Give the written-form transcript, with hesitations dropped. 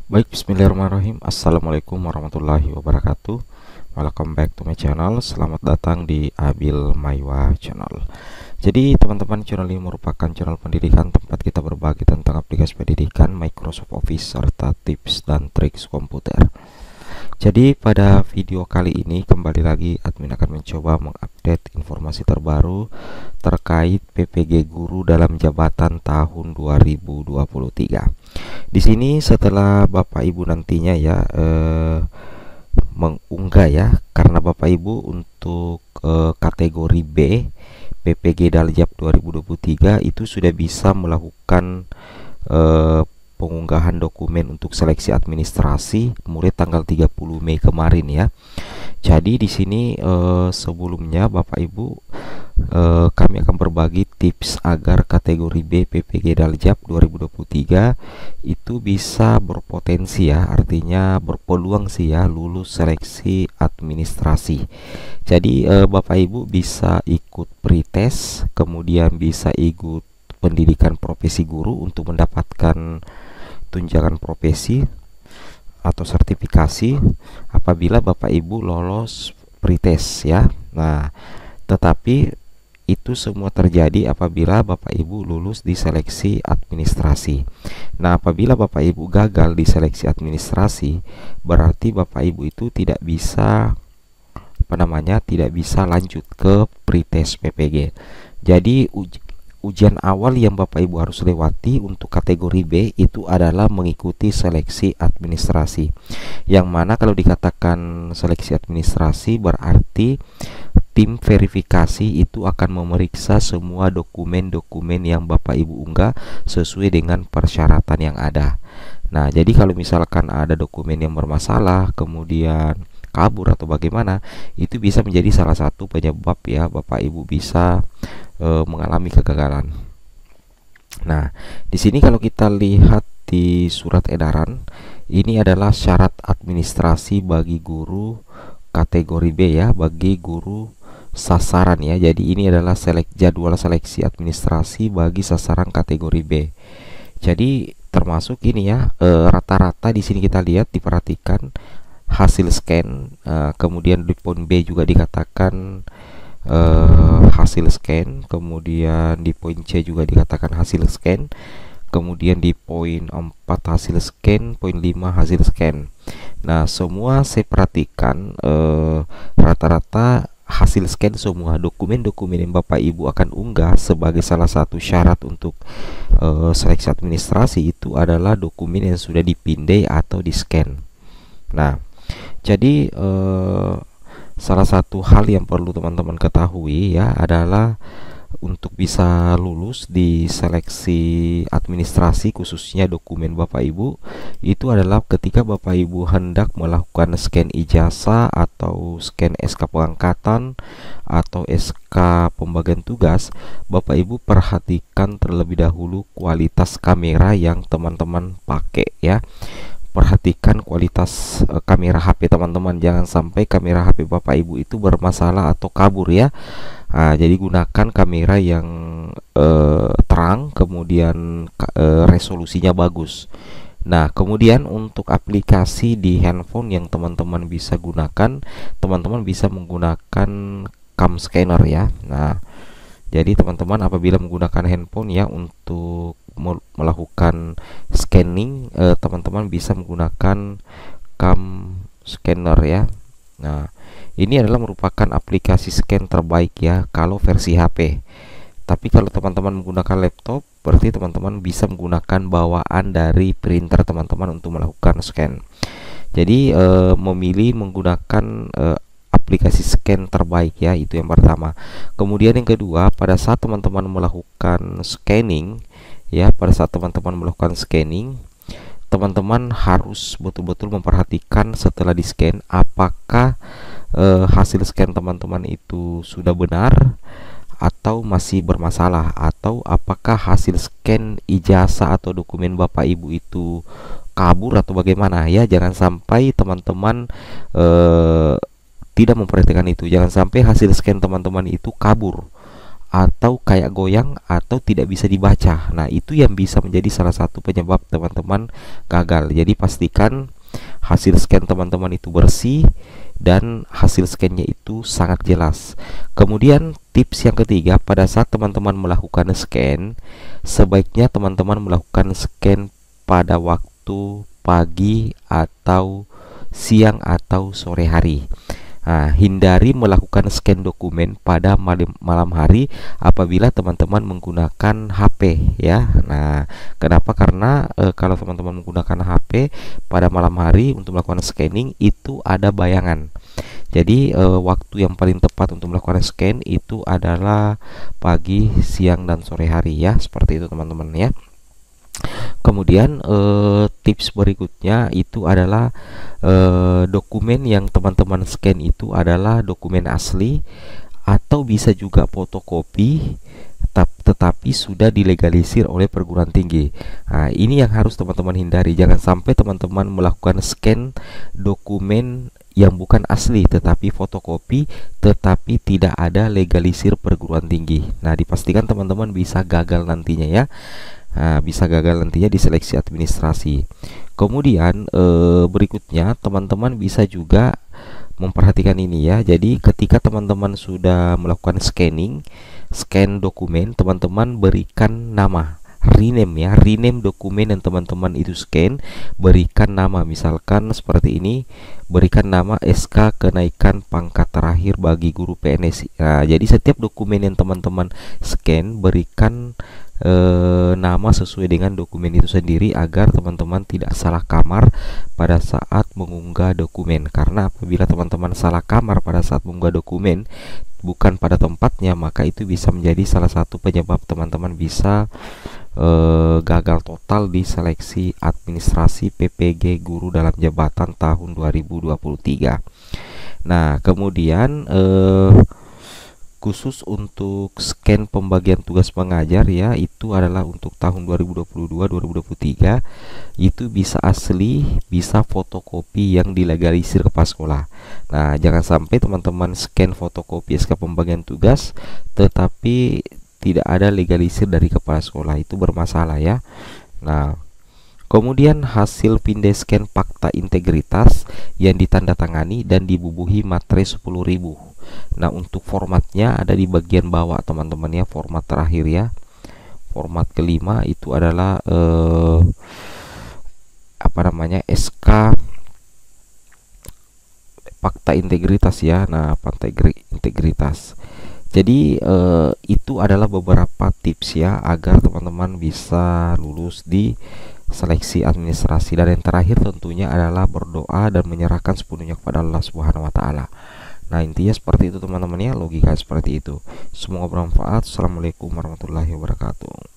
Baik, bismillahirrahmanirrahim. Assalamualaikum warahmatullahi wabarakatuh. Welcome back to my channel. Selamat datang di Abil Maiwa Channel. Jadi teman-teman, channel ini merupakan channel pendidikan tempat kita berbagi tentang aplikasi pendidikan, Microsoft Office, serta tips dan trik komputer. Jadi pada video kali ini kembali lagi admin akan mencoba mengupdate informasi terbaru terkait PPG guru dalam jabatan tahun 2023. Di sini setelah Bapak Ibu nantinya ya mengunggah ya, karena Bapak Ibu untuk kategori B PPG Daljab 2023 itu sudah bisa melakukan pengunggahan dokumen untuk seleksi administrasi mulai tanggal 30 Mei kemarin ya. Jadi di sini sebelumnya Bapak Ibu kami akan berbagi tips agar kategori B PPG Daljab 2023 itu bisa berpotensi ya, artinya berpeluang sih ya lulus seleksi administrasi. Jadi Bapak Ibu bisa ikut pretest, kemudian bisa ikut pendidikan profesi guru untuk mendapatkan tunjangan profesi atau sertifikasi apabila Bapak Ibu lolos pretest ya. Nah, tetapi itu semua terjadi apabila Bapak Ibu lulus di seleksi administrasi. Nah, apabila Bapak Ibu gagal di seleksi administrasi, berarti Bapak Ibu itu tidak bisa tidak bisa lanjut ke pretest PPG. Jadi ujian awal yang Bapak Ibu harus lewati untuk kategori B itu adalah mengikuti seleksi administrasi. Yang mana kalau dikatakan seleksi administrasi berarti tim verifikasi itu akan memeriksa semua dokumen-dokumen yang Bapak Ibu unggah sesuai dengan persyaratan yang ada. Nah, jadi kalau misalkan ada dokumen yang bermasalah kemudian kabur atau bagaimana, itu bisa menjadi salah satu penyebab ya Bapak Ibu bisa mengalami kegagalan. Nah, di sini kalau kita lihat di surat edaran, ini adalah syarat administrasi bagi guru kategori B ya, bagi guru sasaran ya. Jadi ini adalah jadwal seleksi administrasi bagi sasaran kategori B. Jadi termasuk ini ya, rata-rata di sini kita lihat, diperhatikan hasil scan, kemudian di poin B juga dikatakan hasil scan, kemudian di poin C juga dikatakan hasil scan, kemudian di poin 4 hasil scan, poin 5 hasil scan. Nah, semua saya perhatikan rata-rata hasil scan semua dokumen-dokumen yang Bapak Ibu akan unggah sebagai salah satu syarat untuk seleksi administrasi itu adalah dokumen yang sudah dipindai atau di scan. Nah, jadi salah satu hal yang perlu teman-teman ketahui ya adalah untuk bisa lulus di seleksi administrasi khususnya dokumen Bapak Ibu itu adalah ketika Bapak Ibu hendak melakukan scan ijazah atau scan SK pengangkatan atau SK pembagian tugas, Bapak Ibu perhatikan terlebih dahulu kualitas kamera yang teman-teman pakai ya. Perhatikan kualitas kamera HP teman-teman, jangan sampai kamera HP Bapak Ibu itu bermasalah atau kabur ya. Nah, jadi gunakan kamera yang terang, kemudian resolusinya bagus. Nah, kemudian untuk aplikasi di handphone yang teman-teman bisa gunakan, teman-teman bisa menggunakan cam scanner ya. Nah, jadi teman-teman apabila menggunakan handphone ya untuk melakukan scanning, teman-teman bisa menggunakan cam scanner ya. Nah, ini adalah merupakan aplikasi scan terbaik ya kalau versi HP. Tapi kalau teman-teman menggunakan laptop, berarti teman-teman bisa menggunakan bawaan dari printer teman-teman untuk melakukan scan. Jadi memilih menggunakan aplikasi scan terbaik ya, itu yang pertama. Kemudian yang kedua, pada saat teman-teman melakukan scanning ya, teman-teman harus betul-betul memperhatikan setelah di scan apakah hasil scan teman-teman itu sudah benar atau masih bermasalah, atau apakah hasil scan ijazah atau dokumen Bapak Ibu itu kabur atau bagaimana ya. Jangan sampai teman-teman tidak memperhatikan itu, jangan sampai hasil scan teman-teman itu kabur atau kayak goyang atau tidak bisa dibaca. Nah, itu yang bisa menjadi salah satu penyebab teman-teman gagal. Jadi pastikan hasil scan teman-teman itu bersih dan hasil scannya itu sangat jelas. Kemudian tips yang ketiga, pada saat teman-teman melakukan scan, sebaiknya teman-teman melakukan scan pada waktu pagi atau siang atau sore hari. Nah, hindari melakukan scan dokumen pada malam hari apabila teman-teman menggunakan HP ya. Nah, kenapa? Karena kalau teman-teman menggunakan HP pada malam hari untuk melakukan scanning itu ada bayangan. Jadi waktu yang paling tepat untuk melakukan scan itu adalah pagi, siang, dan sore hari ya. Seperti itu teman-teman ya. Kemudian tips berikutnya itu adalah dokumen yang teman-teman scan itu adalah dokumen asli atau bisa juga fotokopi tetapi sudah dilegalisir oleh perguruan tinggi. Nah, ini yang harus teman-teman hindari. Jangan sampai teman-teman melakukan scan dokumen yang bukan asli tetapi fotokopi tetapi tidak ada legalisir perguruan tinggi. Nah, dipastikan teman-teman bisa gagal nantinya ya. Nah, bisa gagal nantinya di seleksi administrasi. Kemudian berikutnya teman-teman bisa juga memperhatikan ini ya. Jadi ketika teman-teman sudah melakukan scan dokumen, teman-teman berikan nama, rename ya, rename dokumen yang teman-teman itu scan, berikan nama, misalkan seperti ini, berikan nama SK kenaikan pangkat terakhir bagi guru PNS. Nah, jadi setiap dokumen yang teman-teman scan berikan nama sesuai dengan dokumen itu sendiri agar teman-teman tidak salah kamar pada saat mengunggah dokumen. Karena apabila teman-teman salah kamar pada saat mengunggah dokumen bukan pada tempatnya, maka itu bisa menjadi salah satu penyebab teman-teman bisa gagal total di seleksi administrasi PPG guru dalam jabatan tahun 2023. Nah, kemudian khusus untuk scan pembagian tugas pengajar ya, itu adalah untuk tahun 2022-2023 itu bisa asli, bisa fotokopi yang dilegalisir kepala sekolah. Nah, jangan sampai teman-teman scan fotokopi SK pembagian tugas tetapi tidak ada legalisir dari kepala sekolah, itu bermasalah ya. Nah, kemudian hasil pindai scan fakta integritas yang ditandatangani dan dibubuhi materai 10.000. Nah, untuk formatnya ada di bagian bawah teman-teman ya, format terakhir ya. Format kelima itu adalah SK fakta integritas ya. Nah, fakta integritas. Jadi itu adalah beberapa tips ya agar teman-teman bisa lulus di seleksi administrasi. Dan yang terakhir tentunya adalah berdoa dan menyerahkan sepenuhnya kepada Allah Subhanahu wa taala. Nah, intinya seperti itu teman-teman ya, logika seperti itu. Semoga bermanfaat. Assalamualaikum warahmatullahi wabarakatuh.